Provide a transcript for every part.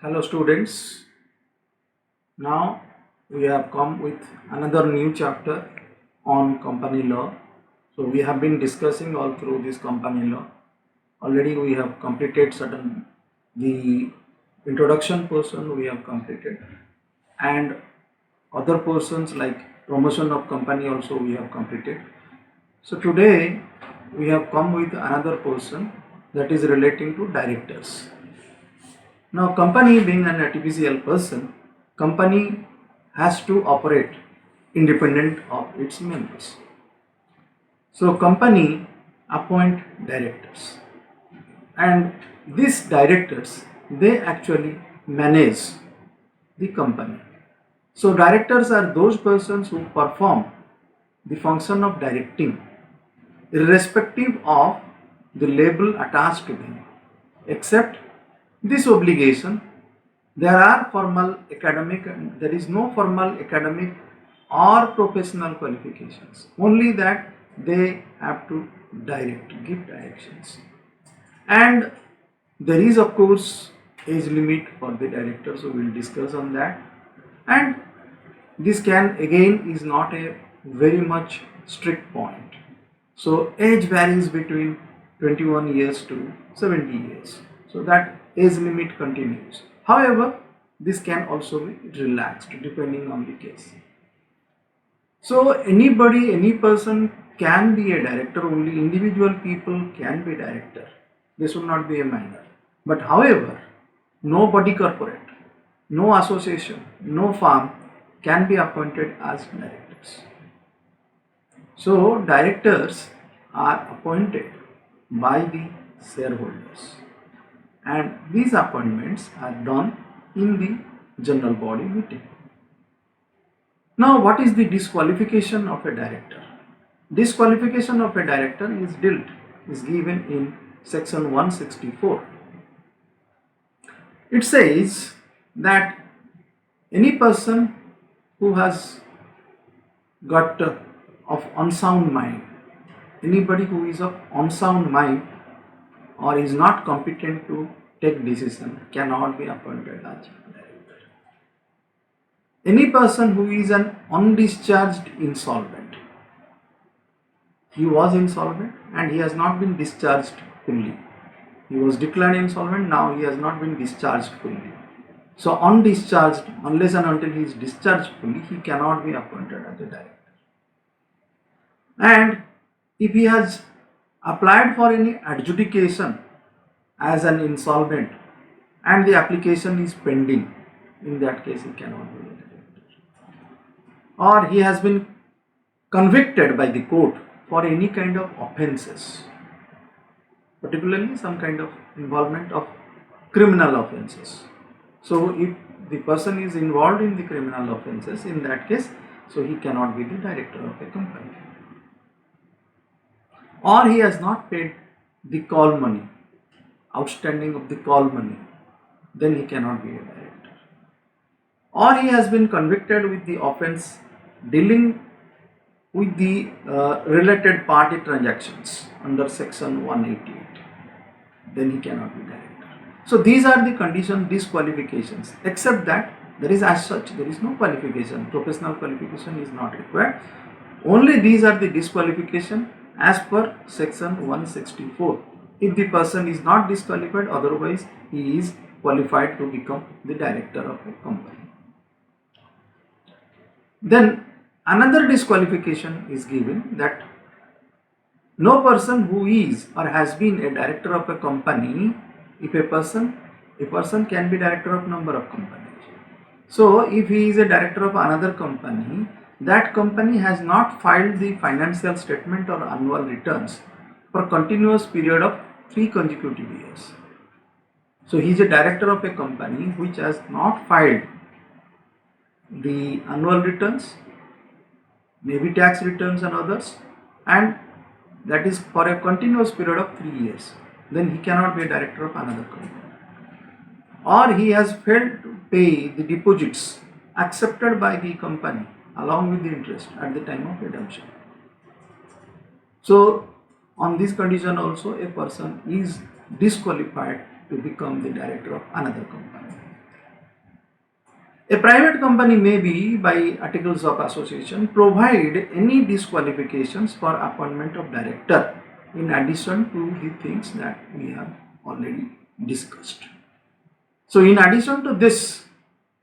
Hello students, now we have come with another new chapter on company law. So we have been discussing all through this company law. Already we have completed the introduction portion we have completed, and other portions like promotion of company also we have completed. So today we have come with another portion that is relating to directors. Now, company being an artificial person, company has to operate independent of its members. So, company appoint directors, and these directors they actually manage the company. So, directors are those persons who perform the function of directing, irrespective of the label attached to them, except this obligation. There is no formal academic or professional qualifications, only that they have to give directions. And there is of course age limit for the director, so we will discuss on that. And this can again is not a very much strict point. So age varies between 21 years to 70 years. So that age limit continues. However, this can also be relaxed depending on the case. So any person can be a director, only individual people can be director. They should not be a minor. But however, no body corporate, no association, no firm can be appointed as directors. So directors are appointed by the shareholders, and these appointments are done in the general body meeting. Now, what is the disqualification of a director? Disqualification of a director is given in section 164. It says that any person who has got of unsound mind, anybody who is of unsound mind or is not competent to take decision cannot be appointed as director. Any person who is an undischarged insolvent, he was insolvent and he has not been discharged fully. He was declared insolvent, now he has not been discharged fully. So undischarged, unless and until he is discharged fully, he cannot be appointed as a director. And if he has applied for any adjudication as an insolvent and the application is pending, in that case he cannot be a director. Or he has been convicted by the court for any kind of offences, particularly some kind of involvement of criminal offences. So if the person is involved in the criminal offences, in that case, so he cannot be the director of a company. Or he has not paid the call money, outstanding of the call money, then he cannot be a director. Or he has been convicted with the offence dealing with the related party transactions under section 188, then he cannot be director. So these are the condition disqualifications, except that there is as such, there is no qualification, professional qualification is not required. Only these are the disqualification as per section 164. If the person is not disqualified, otherwise he is qualified to become the director of a company. Then another disqualification is given that no person who is or has been a director of a company, if a person can be director of number of companies. So if he is a director of another company, that company has not filed the financial statement or annual returns for a continuous period of 3 consecutive years. So he is a director of a company which has not filed the annual returns, maybe tax returns and others, and that is for a continuous period of 3 years. Then he cannot be a director of another company. Or he has failed to pay the deposits accepted by the company along with the interest at the time of redemption. So on this condition also a person is disqualified to become the director of another company. A private company may be, by articles of association, provide any disqualifications for appointment of director in addition to the things that we have already discussed. So in addition to this,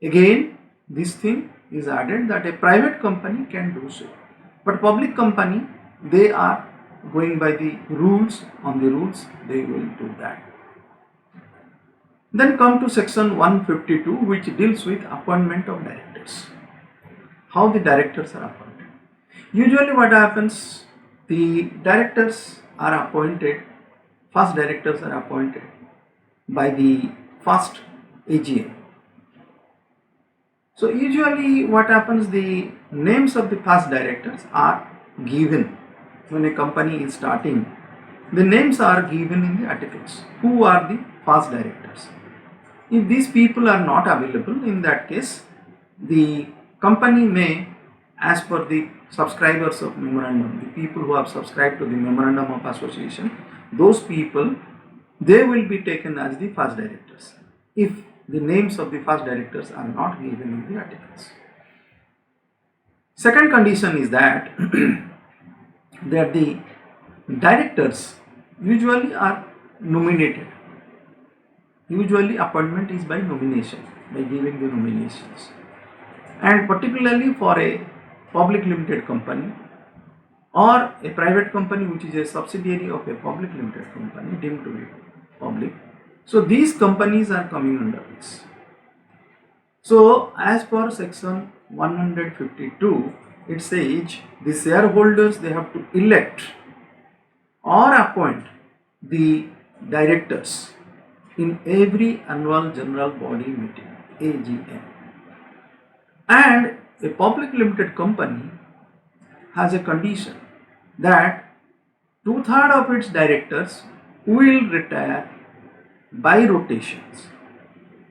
again this thing is added that a private company can do so, but public company, they are going by the rules. On the rules they will do that. Then come to section 152, which deals with appointment of directors. How the directors are appointed. Usually what happens, the directors are appointed, first directors are appointed by the first AGM. So usually what happens, the names of the past directors are given when a company is starting. The names are given in the articles. Who are the past directors? If these people are not available, in that case, the company may, as per the subscribers of memorandum, the people who have subscribed to the memorandum of association, those people, they will be taken as the first directors if the names of the first directors are not given in the articles. Second condition is that that the directors usually are nominated. Usually appointment is by nomination, by giving the nominations, and particularly for a public limited company or a private company which is a subsidiary of a public limited company deemed to be public. So these companies are coming under this. So as per section 152, it says the shareholders, they have to elect or appoint the directors in every annual general body meeting, AGM. And a public limited company has a condition that 2/3 of its directors will retire by rotations.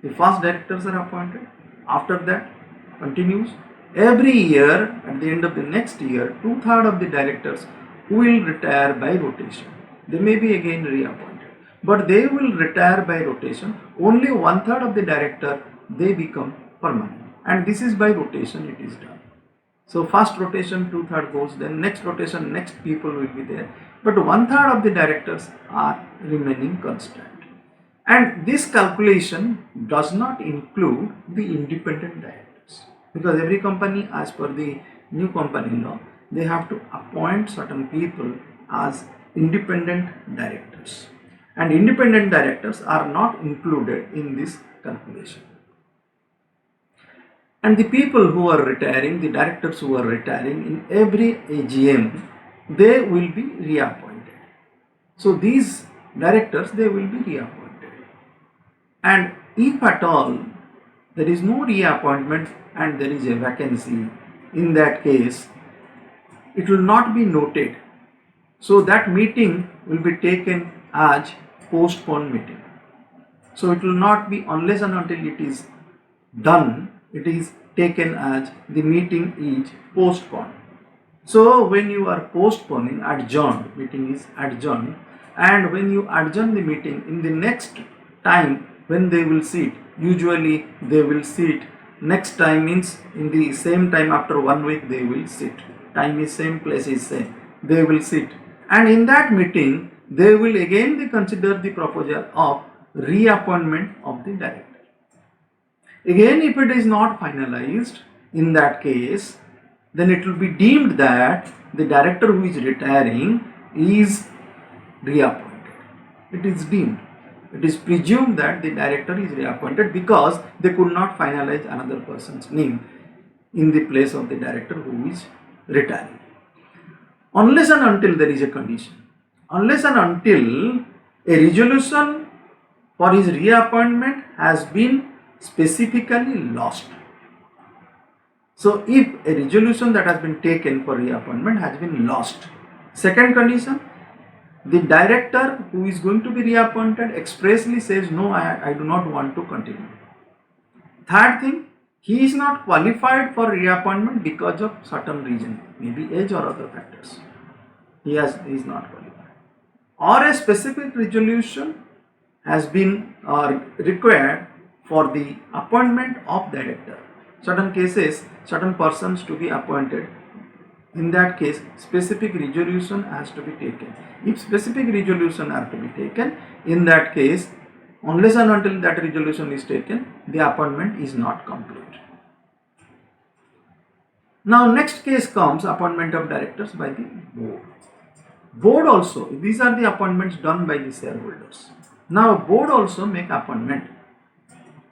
The first directors are appointed, after that continues. Every year, at the end of the next year, 2/3 of the directors will retire by rotation. They may be again reappointed, but they will retire by rotation. Only 1/3 of the director, they become permanent, and this is by rotation it is done. So first rotation 2/3 goes, then next rotation next people will be there, but 1/3 of the directors are remaining constant. And this calculation does not include the independent directors, because every company, as per the new company law, they have to appoint certain people as independent directors, and independent directors are not included in this calculation. And the people who are retiring, the directors who are retiring in every AGM, they will be reappointed. So these directors, they will be reappointed. And if at all there is no reappointment and there is a vacancy, in that case it will not be noted. So that meeting will be taken as postponed meeting. So it will not be, unless and until it is done, it is taken as the meeting is postponed. So when you are postponing, adjourned, meeting is adjourned, and when you adjourn the meeting, in the next time when they will sit, usually they will sit next time, means in the same time after 1 week they will sit. Time is same, place is same. They will sit, and in that meeting they will again consider the proposal of reappointment of the director. Again, if it is not finalized, in that case, then it will be deemed that the director who is retiring is reappointed. It is deemed. It is presumed that the director is reappointed because they could not finalize another person's name in the place of the director who is retiring. Unless and until there is a condition. Unless and until a resolution for his reappointment has been specifically lost. So if a resolution that has been taken for reappointment has been lost. Second condition, the director who is going to be reappointed expressly says, no, I do not want to continue. Third thing, he is not qualified for reappointment because of certain reason, maybe age or other factors. He is not qualified. Or a specific resolution has been required for the appointment of director. certain cases, certain persons to be appointed. In that case, specific resolution has to be taken. If specific resolution are to be taken, in that case, unless and until that resolution is taken, the appointment is not complete. Now, next case comes appointment of directors by the board. Board also, these are the appointments done by the shareholders. Now, board also make appointment.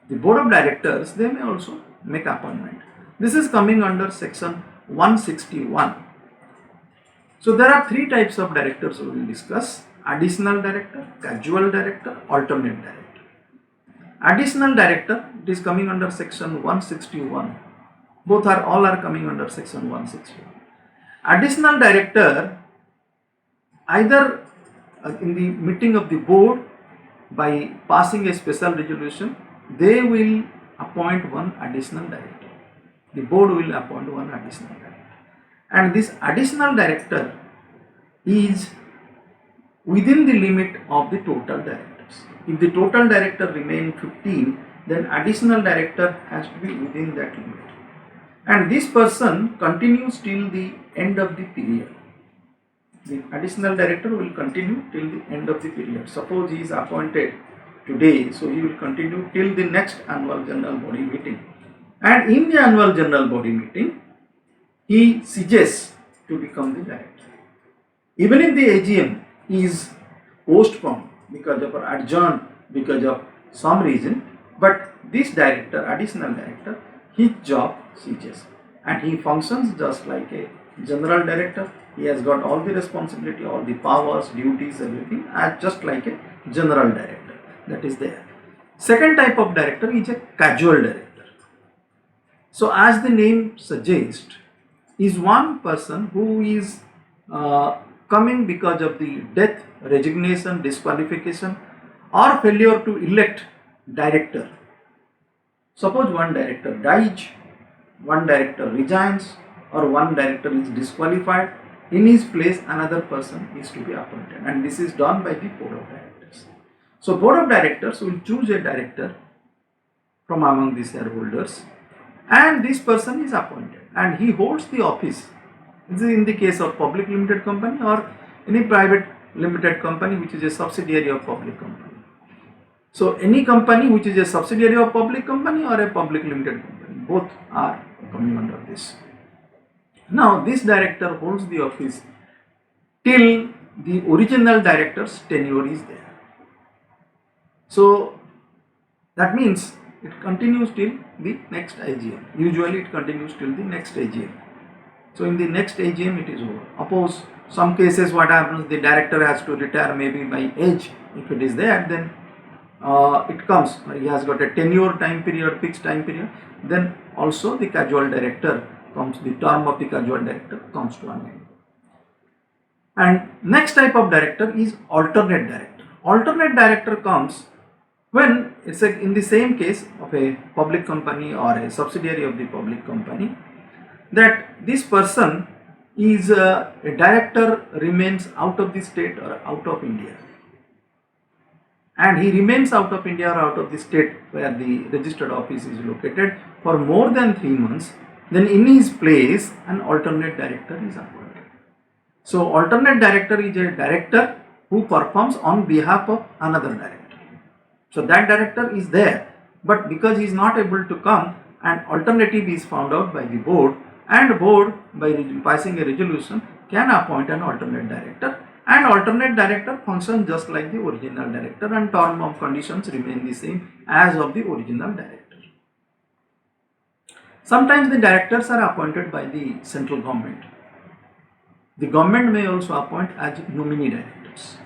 The board of directors, they may also make appointment. This is coming under section 161. So, there are three types of directors we will discuss: additional director, casual director, alternate director. Additional director, it is coming under section 161. All are coming under section 161. Additional director, either in the meeting of the board by passing a special resolution, they will appoint one additional director. The board will appoint one additional director, and this additional director is within the limit of the total directors. If the total director remain 15, then additional director has to be within that limit, and this person continues till the end of the period. The additional director will continue till the end of the period. Suppose he is appointed today, so he will continue till the next annual general body meeting, and in the annual general body meeting he ceases to become the director. Even if the AGM is postponed because of adjourned because of some reason, but this director, additional director, his job ceases and he functions just like a general director. He has got all the responsibility, all the powers, duties, everything as just like a general director that is there. Second type of director is a casual director. So as the name suggests, is one person who is coming because of the death, resignation, disqualification or failure to elect director. Suppose one director dies, one director resigns, or one director is disqualified, in his place another person is to be appointed, and this is done by the board of directors. So board of directors will choose a director from among the shareholders, and this person is appointed and he holds the office. This is in the case of public limited company or any private limited company which is a subsidiary of public company. So any company which is a subsidiary of public company or a public limited company, both are coming under this. Now this director holds the office till the original director's tenure is there. So that means it continues till the next AGM. Usually it continues till the next AGM. So in the next AGM it is over. Suppose some cases what happens, the director has to retire maybe by age. If it is there, then it comes, he has got a tenure time period, fixed time period, then also the casual director comes, the term of the casual director comes to an end. And next type of director is alternate director. Alternate director comes when it's in the same case of a public company or a subsidiary of the public company, that this person is a director remains out of the state or out of India, and he remains out of India or out of the state where the registered office is located for more than 3 months, then in his place an alternate director is appointed. So alternate director is a director who performs on behalf of another director. So that director is there, but because he is not able to come, an alternative is found out by the board, and board by passing a resolution can appoint an alternate director, and alternate director functions just like the original director and term of conditions remain the same as of the original director. Sometimes the directors are appointed by the central government. The government may also appoint as nominee directors.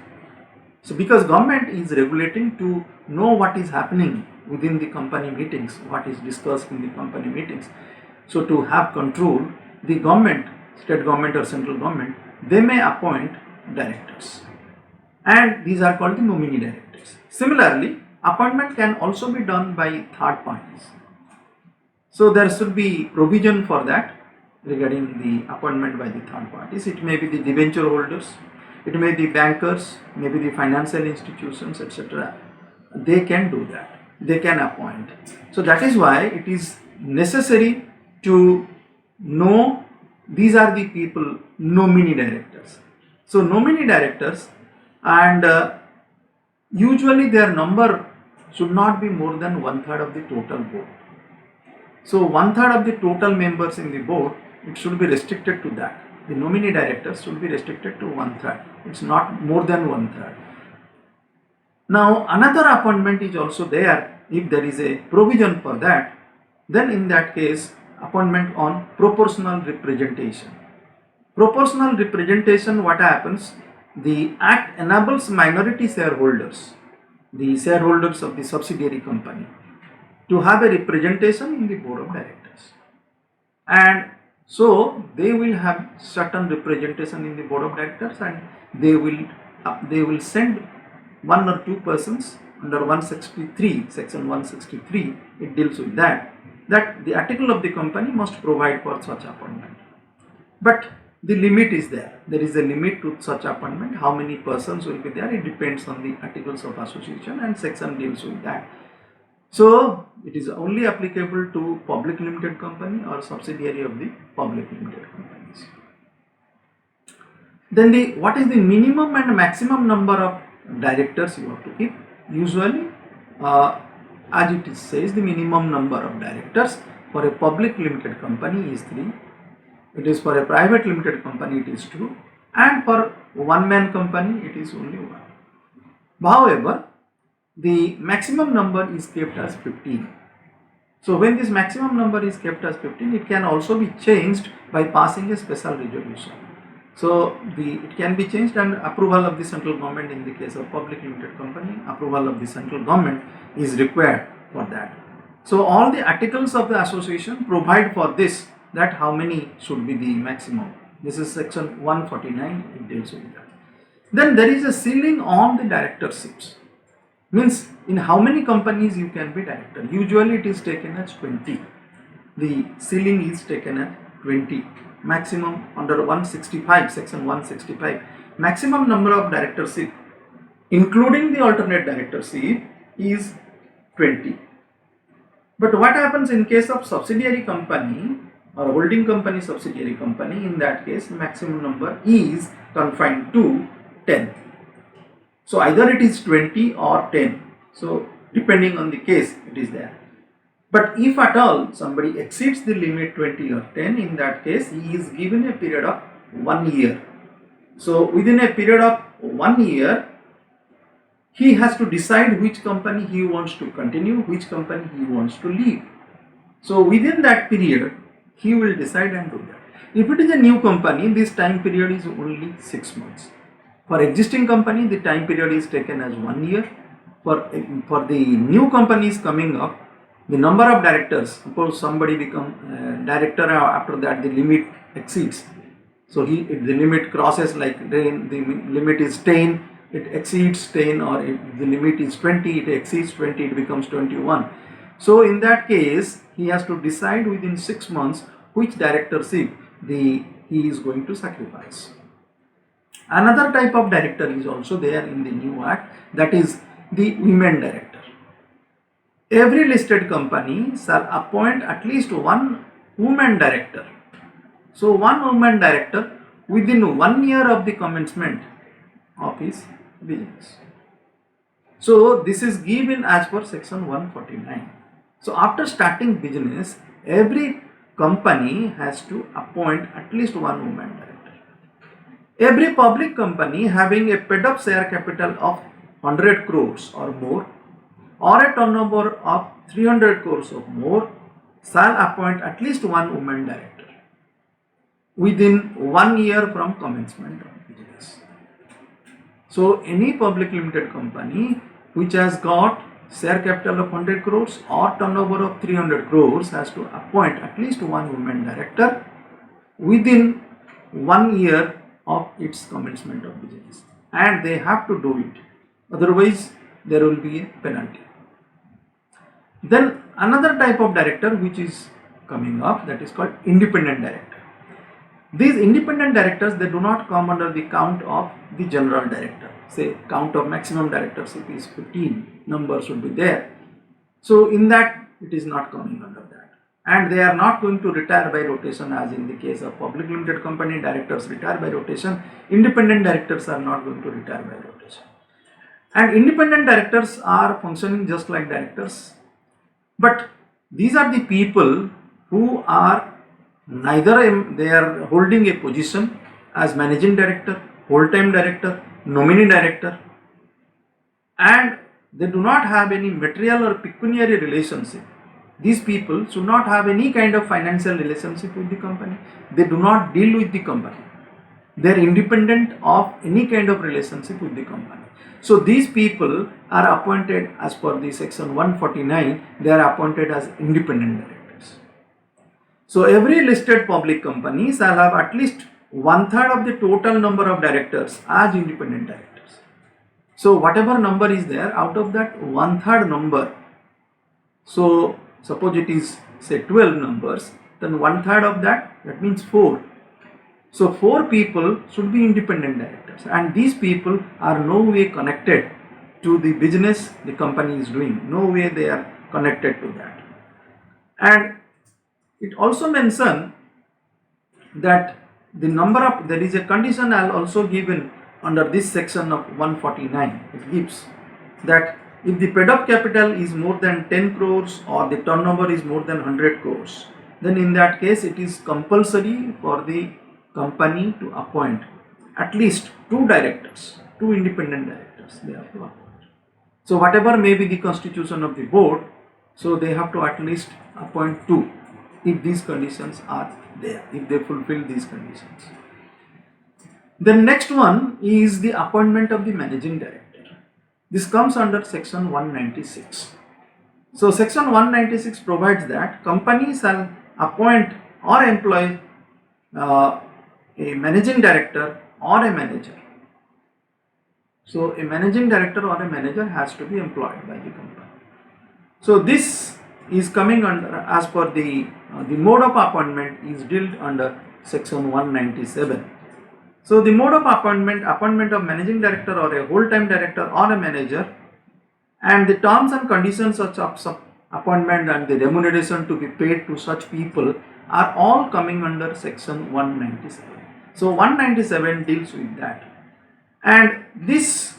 So because government is regulating to know what is happening within the company meetings, what is discussed in the company meetings. So to have control, the government, state government or central government, they may appoint directors, and these are called the nominee directors. Similarly, appointment can also be done by third parties. So there should be provision for that regarding the appointment by the third parties. It may be the debenture holders, it may be bankers, maybe the financial institutions, etc. They can do that. They can appoint. So that is why it is necessary to know these are the people, nominee directors. So nominee directors, and usually their number should not be more than 1/3 of the total board. So 1/3 of the total members in the board, it should be restricted to that. The nominee directors should be restricted to 1/3. It's not more than 1/3. Now another appointment is also there. If there is a provision for that, then in that case appointment on proportional representation. Proportional representation, what happens? The act enables minority shareholders, the shareholders of the subsidiary company, to have a representation in the board of directors, and so they will have certain representation in the board of directors, and they will send one or two persons under 163, section 163, it deals with that the article of the company must provide for such appointment. But the limit is there. There is a limit to such appointment. How many persons will be there? It depends on the articles of association, and section deals with that. So it is only applicable to public limited company or subsidiary of the public limited companies. Then what is the minimum and maximum number of directors you have to keep? Usually, as it says, the minimum number of directors for a public limited company is 3. It is for a private limited company it is 2, and for one man company it is only 1. However, the maximum number is kept as 15. So when this maximum number is kept as 15, it can also be changed by passing a special resolution. So it can be changed, and approval of the central government in the case of public limited company, approval of the central government is required for that. So all the articles of the association provide for this, that how many should be the maximum. This is section 149, it deals with that. Then there is a ceiling on the directorships. Means in how many companies you can be director. Usually it is taken as 20. The ceiling is taken as 20. Maximum under 165, section 165. Maximum number of directorship, including the alternate directorship, is 20. But what happens in case of subsidiary company or holding company subsidiary company? In that case, maximum number is confined to 10. So either it is 20 or 10. So depending on the case, it is there. But if at all somebody exceeds the limit 20 or 10, in that case he is given a period of 1 year. So within a period of 1 year, he has to decide which company he wants to continue, which company he wants to leave. So within that period, he will decide and do that. If it is a new company, this time period is only 6 months. For existing company, the time period is taken as 1 year. For the new companies coming up, the number of directors, suppose somebody become director, after that the limit exceeds. So the limit crosses, like the limit is 10, it exceeds 10, or if the limit is 20, it exceeds 20, it becomes 21. So in that case, he has to decide within 6 months which directorship he is going to sacrifice. Another type of director is also there in the new act, that is the women director. Every listed company shall appoint at least one woman director. So one woman director within 1 year of the commencement of his business. So this is given as per section 149. So after starting business, every company has to appoint at least one woman director. Every public company having a paid-up share capital of 100 crores or more, or a turnover of 300 crores or more, shall appoint at least one woman director within 1 year from commencement of business. So any public limited company which has got share capital of 100 crores or turnover of 300 crores has to appoint at least one woman director within 1 year of its commencement of business, and they have to do it, otherwise there will be a penalty. Then another type of director which is coming up, that is called independent director. These independent directors, they do not come under the count of the general director. Say count of maximum directorship is 15, number should be there. So in that it is not coming under that. and they are not going to retire by rotation as in the case of public limited company. Directors retire by rotation. Independent directors are not going to retire by rotation. And independent directors are functioning just like directors, but these are the people who are they are holding a position as managing director, whole-time director, nominee director, and they do not have any material or pecuniary relationship. These people should not have any kind of financial relationship with the company. They do not deal with the company. They are independent of any kind of relationship with the company. So these people are appointed as per the section 149, they are appointed as independent directors. So every listed public company shall have at least 1/3 of the total number of directors as independent directors. So whatever number is there, out of that 1/3 number, so suppose it is say 12 numbers, then 1/3 of that means 4. So 4 people should be independent directors, and these people are no way connected to the business the company is doing. No way they are connected to that. And it also mentions that the number of, there is a condition also given under this section of 149. It gives that if the paid up capital is more than 10 crores or the turnover is more than 100 crores, then in that case it is compulsory for the company to appoint at least 2 directors, 2 independent directors they have to appoint. So whatever may be the constitution of the board, so they have to at least appoint 2 if these conditions are there, if they fulfill these conditions. The next one is the appointment of the managing director. This comes under section 196. So section 196 provides that company shall appoint or employ a managing director or a manager. So a managing director or a manager has to be employed by the company. So this is coming under, as per the mode of appointment is dealt under section 197. So the mode of appointment of managing director or a whole-time director or a manager, and the terms and conditions of appointment and the remuneration to be paid to such people are all coming under section 197. So 197 deals with that, and this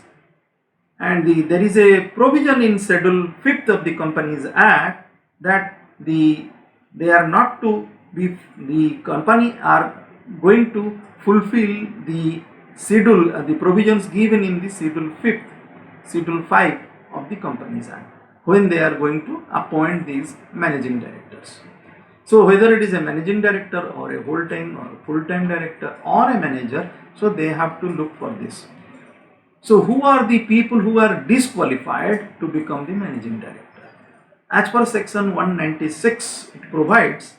there is a provision in schedule 5th of the Companies Act that the company are going to fulfill the schedule, the provisions given in the schedule 5 of the Companies Act when they are going to appoint these managing directors. So whether it is a managing director or a whole-time or a full-time director or a manager, so they have to look for this. So who are the people who are disqualified to become the managing director? As per section 196, it provides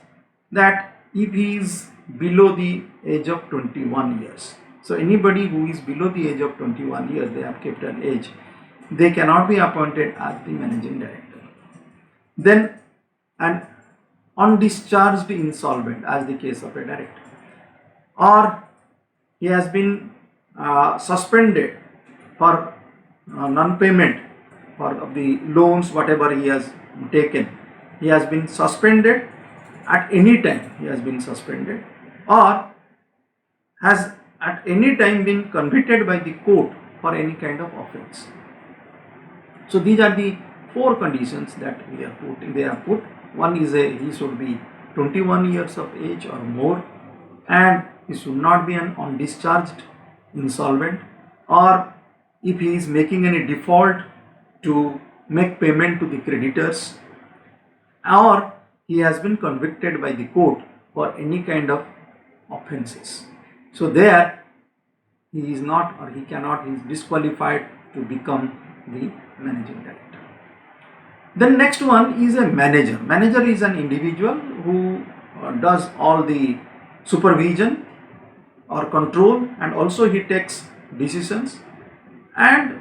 that if he is below the age of 21 years, so anybody who is below the age of 21 years, they have kept an age, they cannot be appointed as the managing director. Then an undischarged insolvent, as the case of a director, or he has been suspended for non-payment for the loans whatever he has taken, he has been suspended at any time, he has been suspended, or has at any time been convicted by the court for any kind of offence. So these are the 4 conditions that we are putting. They are put. One is he should be 21 years of age or more, and he should not be an undischarged insolvent, or if he is making any default to make payment to the creditors, or he has been convicted by the court for any kind of offences. So there he is not, or he cannot, he is disqualified to become the managing director. The next one is a manager. Manager is an individual who does all the supervision or control, and also he takes decisions, and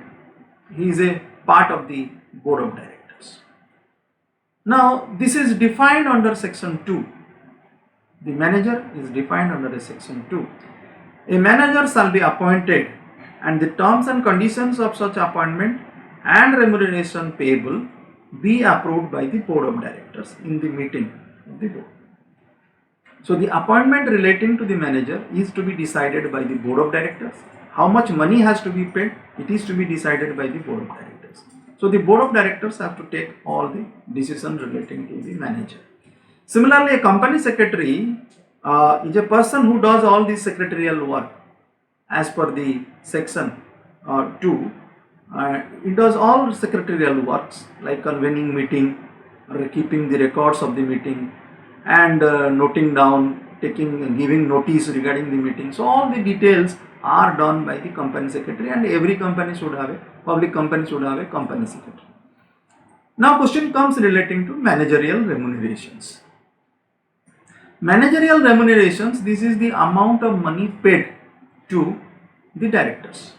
he is a part of the board of directors. Now this is defined under section 2. The manager is defined under section 2. A manager shall be appointed, and the terms and conditions of such appointment and remuneration payable be approved by the board of directors in the meeting of the board. So the appointment relating to the manager is to be decided by the board of directors. How much money has to be paid, it is to be decided by the board of directors. So the board of directors have to take all the decisions relating to the manager. Similarly, a company secretary is a person who does all the secretarial work as per the section 2. It does all secretarial works like convening meeting, keeping the records of the meeting, and noting down, giving notice regarding the meeting. So all the details are done by the company secretary, and every company should have public company should have a company secretary. Now question comes relating to managerial remunerations. Managerial remunerations, this is the amount of money paid to the directors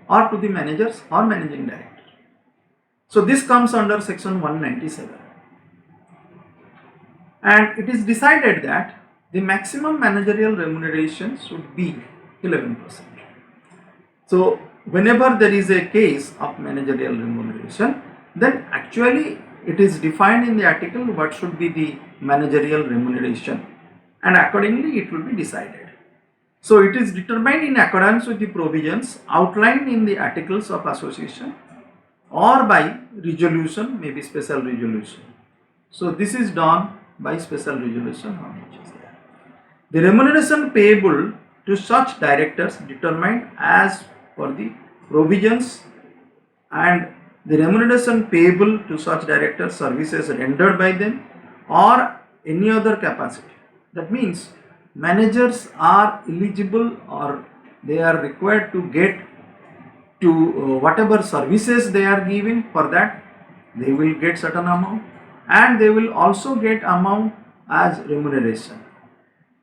or to the managers or managing director. So this comes under section 197. And it is decided that the maximum managerial remuneration should be 11%. So whenever there is a case of managerial remuneration, then actually it is defined in the article what should be the managerial remuneration, and accordingly it will be decided. So it is determined in accordance with the provisions outlined in the articles of association or by resolution, maybe special resolution. So this is done by special resolution. How much is there? The remuneration payable to such directors determined as per the provisions, and the remuneration payable to such directors services rendered by them or any other capacity. That means managers are eligible or they are required to get to whatever services they are giving, for that they will get certain amount, and they will also get amount as remuneration.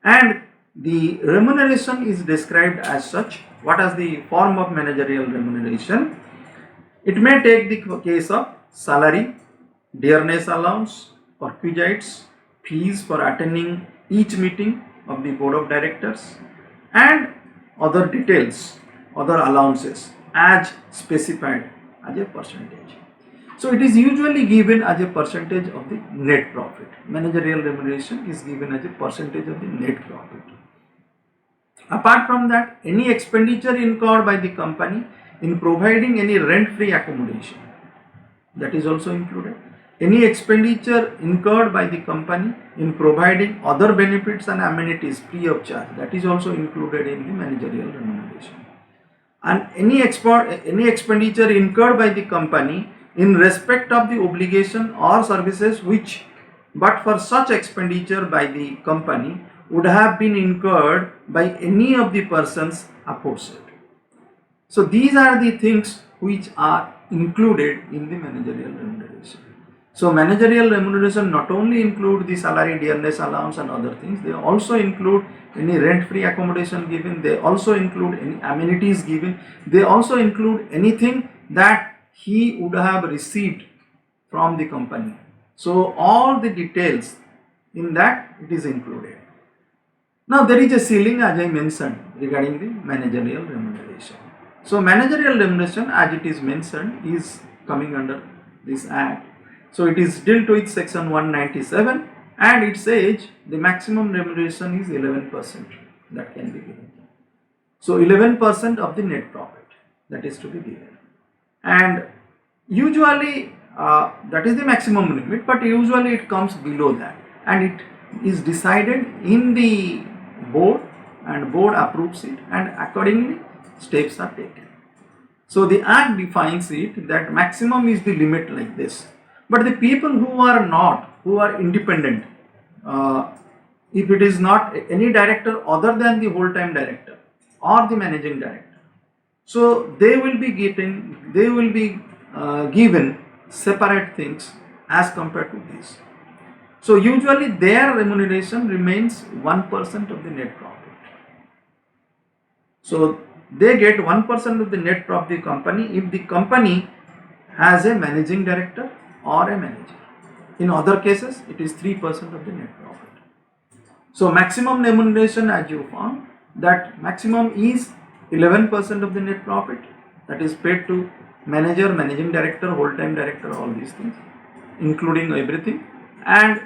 And the remuneration is described as such. What is the form of managerial remuneration? It may take the case of salary, dearness allowance, perquisites, fees for attending each meeting of the board of directors, and other details, other allowances as specified as a percentage. So it is usually given as a percentage of the net profit. Managerial remuneration is given as a percentage of the net profit. Apart from that, any expenditure incurred by the company in providing any rent-free accommodation, that is also included. Any expenditure incurred by the company in providing other benefits and amenities free of charge, that is also included in the managerial remuneration. And any expenditure incurred by the company in respect of the obligation or services which, but for such expenditure by the company, would have been incurred by any of the persons aforesaid. So these are the things which are included in the managerial remuneration. So managerial remuneration not only include the salary, dearness allowance and other things, they also include any rent-free accommodation given, they also include any amenities given, they also include anything that he would have received from the company. So all the details in that it is included. Now there is a ceiling, as I mentioned, regarding the managerial remuneration. So managerial remuneration, as it is mentioned, is coming under this act. So it is dealt with section 197, and it says the maximum remuneration is 11% that can be given. So 11% of the net profit that is to be given, and usually that is the maximum limit, but usually it comes below that, and it is decided in the board, and board approves it, and accordingly steps are taken. So the act defines it that maximum is the limit like this. But the people who are independent, if it is not any director other than the whole-time director or the managing director, so they will be given separate things as compared to this. So usually their remuneration remains 1% of the net profit. So they get 1% of the net profit of the company if the company has a managing director or a manager. In other cases, it is 3% of the net profit. So maximum remuneration, as you found, that maximum is 11% of the net profit, that is paid to manager, managing director, whole-time director, all these things, including everything. And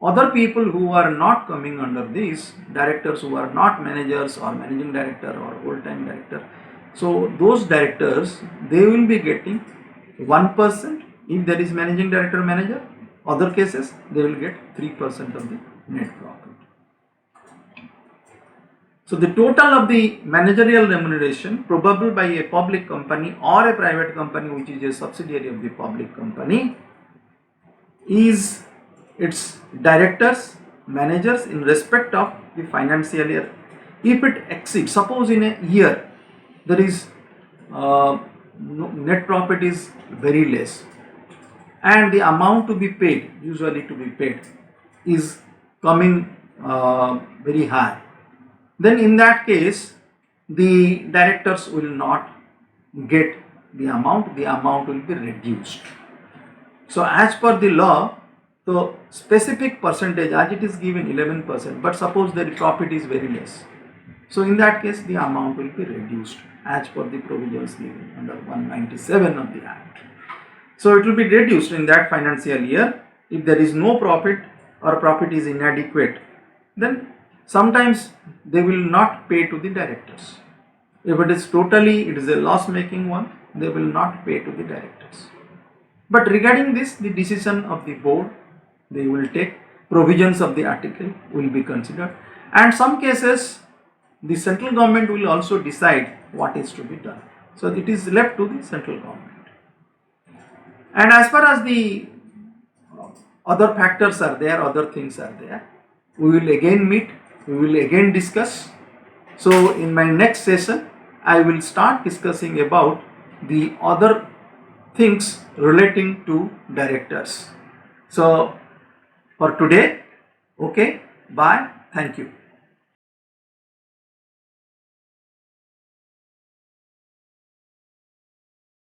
other people who are not coming under these directors, who are not managers or managing director or whole-time director, so those directors, they will be getting 1% if there is managing director manager. Other cases they will get 3% of the net profit. So the total of the managerial remuneration probable by a public company or a private company which is a subsidiary of the public company is its directors, managers in respect of the financial year. If it exceeds, suppose in a year there is net profit is very less and the amount to be paid, usually to be paid, is coming very high, then in that case the directors will not get the amount will be reduced. So as per the law, the specific percentage, as it is given 11%, but suppose the profit is very less, so in that case the amount will be reduced as per the provisions given under 197 of the Act. So it will be reduced in that financial year. If there is no profit or profit is inadequate, then sometimes they will not pay to the directors. If it is a loss making one, they will not pay to the directors. But regarding this, the decision of the board, they will take, provisions of the article will be considered, and some cases the central government will also decide what is to be done. So it is left to the central government. And as far as the other factors are there, other things are there, we will again meet, we will again discuss. So in my next session, I will start discussing about the other things relating to directors. So for today, okay, bye, thank you.